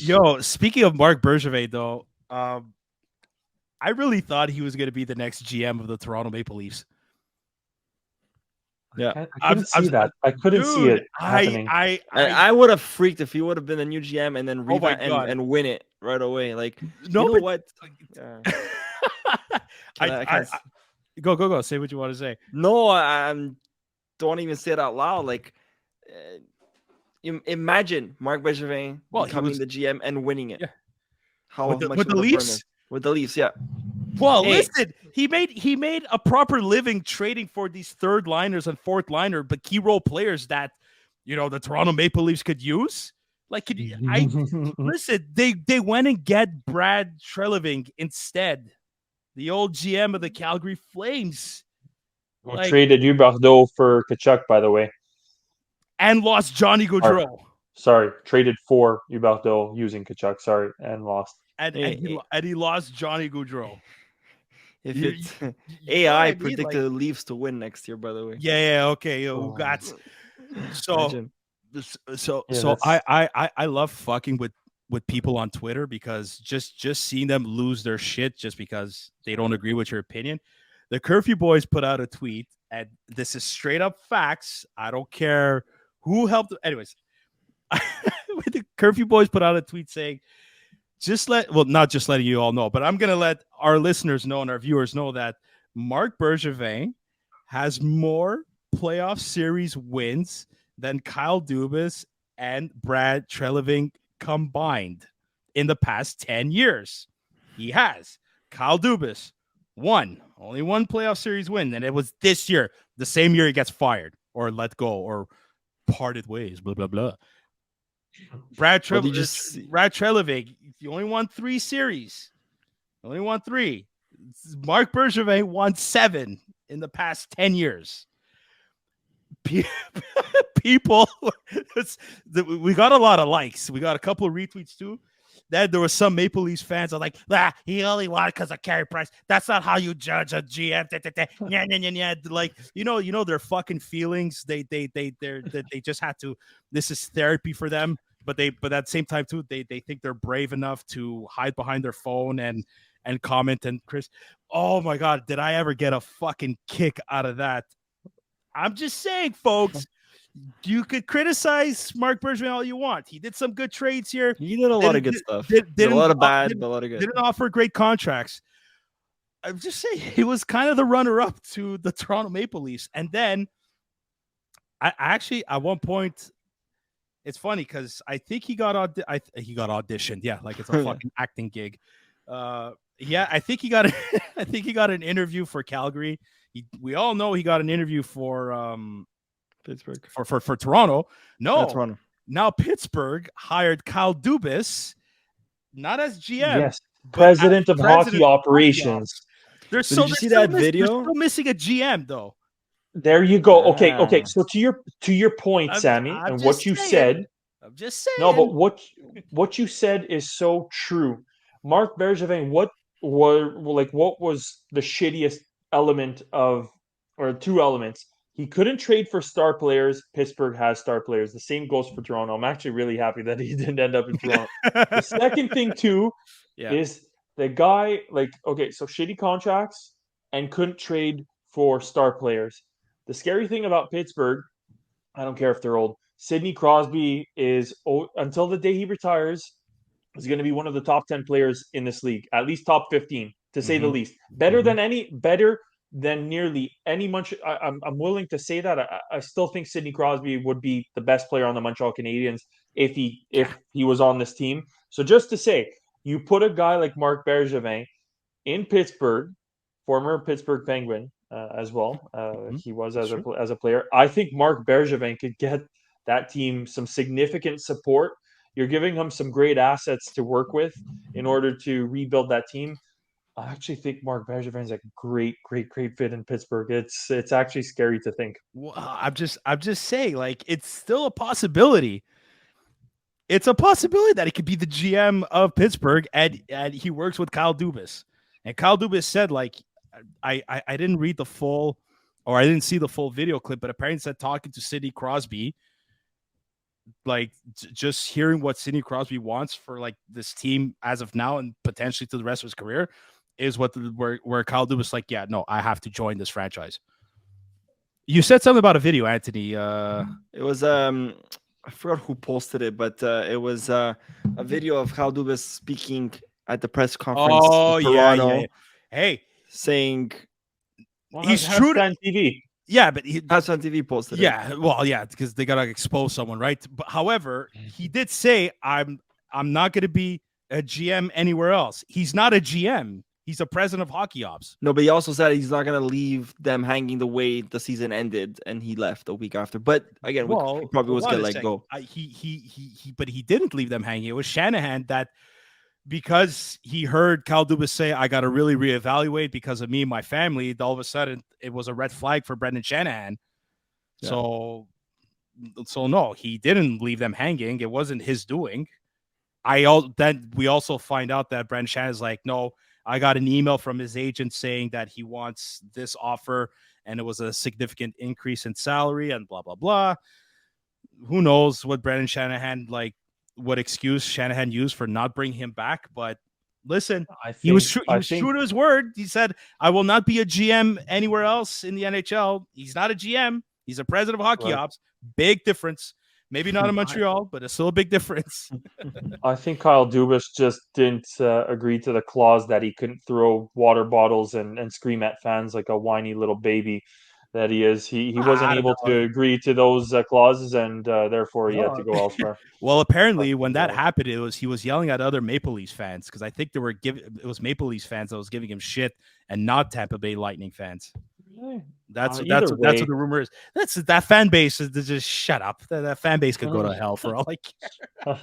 Yo, speaking of Marc Bergevin, though, I really thought he was going to be the next GM of the Toronto Maple Leafs. Yeah, I couldn't see that. I couldn't see Dude, it happening. I would have freaked if he would have been the new GM and then Oh my revamp God. and win it right away. Like, No, you know but what? Yeah. I can't go. Say what you want to say. No, don't even say it out loud. Like, imagine Marc Bergevin Well, he becoming was the GM and winning it. Yeah. How With much the would have Leafs? burned with the Leafs? Yeah. Well, Hey. listen, he made a proper living trading for these third liners and fourth liner, but key role players that the Toronto Maple Leafs could use. Like, listen, they went and get Brad Treliving instead, the old GM of the Calgary Flames, Who traded Huberdeau for Kachuk, by the way. and lost Johnny Gaudreau. Sorry, traded for Huberdeau using Kachuk. Sorry, and lost. And he lost Johnny Gaudreau. If it's AI predicted the Leafs to win next year, by the way. Yeah, okay. Who got so I love fucking with people on Twitter because just seeing them lose their shit just because they don't agree with your opinion. The Curfew boys put out a tweet, and this is straight up facts. I don't care who helped. Anyways, the Curfew boys put out a tweet saying, not just letting you all know, but I'm going to let our listeners know and our viewers know that Marc Bergevin has more playoff series wins than Kyle Dubas and Brad Treliving combined in the past 10 years. He has. Kyle Dubas, only one playoff series win, and it was this year, the same year he gets fired or let go or parted ways, blah, blah, blah. Brad Treliving, he only won 3 series. Only won 3. Marc Bergevin won 7 in the past 10 years. People, we got a lot of likes. We got a couple of retweets too. Then there were some Maple Leafs fans are like, he only won because of Carey Price. That's not how you judge a GM. Like, their fucking feelings. They just had to. This is therapy for them. But at the same time too, they think they're brave enough to hide behind their phone and comment. And Chris, oh my God, did I ever get a fucking kick out of that? I'm just saying, folks. You could criticize Marc Bergevin all you want. He did some good trades here. He did a lot of good stuff. Did a lot of bad, but a lot of good. Didn't offer great contracts. I'm just saying he was kind of the runner-up to the Toronto Maple Leafs. And then I actually, at one point, it's funny because I think he got auditioned. Yeah, like it's a fucking acting gig. I think he got an interview for Calgary. We all know he got an interview for Pittsburgh for Toronto. No, Toronto. Now Pittsburgh hired Kyle Dubas, not as GM. Yes, president of hockey operations. Did you see that video? They're still missing a GM though. There you go. Okay. So to your point, Sammy, and what you said. I'm just saying. No, but what you said is so true. Marc Bergevin, what was the shittiest element or 2 elements? He couldn't trade for star players. Pittsburgh has star players. The same goes for Toronto. I'm actually really happy that he didn't end up in Toronto. The second thing too is the guy so shitty contracts and couldn't trade for star players. The scary thing about Pittsburgh, I don't care if they're old, Sidney Crosby is, until the day he retires, is going to be one of the top 10 players in this league, at least top 15, to say the least. Better than nearly any Montreal. I'm willing to say that. I still think Sidney Crosby would be the best player on the Montreal Canadiens if he was on this team. So just to say, you put a guy like Marc Bergevin in Pittsburgh, former Pittsburgh Penguin as well. He was as a player. I think Marc Bergevin could get that team some significant support. You're giving him some great assets to work with in order to rebuild that team. I actually think Marc Bergevin is a great fit in Pittsburgh. It's actually scary to think. Well, I'm just saying, like, it's still a possibility. It's a possibility that he could be the GM of Pittsburgh, and he works with Kyle Dubas. And Kyle Dubas said, like, I didn't read the full, or I didn't see the full video clip, but apparently said talking to Sidney Crosby, like just hearing what Sidney Crosby wants for like this team as of now and potentially to the rest of his career is where Kyle Dubas like, yeah, no, I have to join this franchise. You said something about a video, Anthony. It was I forgot who posted it, but it was a video of Kyle Dubas speaking at the press conference in Toronto. Hey, saying he's true to TV. Yeah, but that's on TV posted. Yeah, well, yeah, because they gotta expose someone, right? But however, he did say, "I'm not going to be a GM anywhere else." He's not a GM. He's a president of hockey ops. No, but he also said he's not going to leave them hanging the way the season ended, and he left a week after. But again, we probably was going to let go. But he didn't leave them hanging. It was Shanahan that, because he heard Kyle Dubas say, "I got to really reevaluate because of me and my family." All of a sudden, it was a red flag for Brendan Shanahan. Yeah. So no, he didn't leave them hanging. It wasn't his doing. Then we also find out that Brendan Shanahan is like, no, I got an email from his agent saying that he wants this offer, and it was a significant increase in salary, and blah blah blah. Who knows what Brendan Shanahan what excuse Shanahan used for not bringing him back? But listen, he was true to his word. He said, "I will not be a GM anywhere else in the NHL." He's not a GM. He's a president of hockey ops. Big difference. Maybe not in Montreal, but it's still a big difference. I think Kyle Dubas just didn't agree to the clause that he couldn't throw water bottles and scream at fans like a whiny little baby that he is. He wasn't able to agree to those clauses, and therefore he had to go elsewhere. Well, apparently when that happened, he was yelling at other Maple Leafs fans, because I think it was Maple Leafs fans that was giving him shit and not Tampa Bay Lightning fans. That's what the rumor is. That fan base is just shut up. That fan base could go to hell for all I care.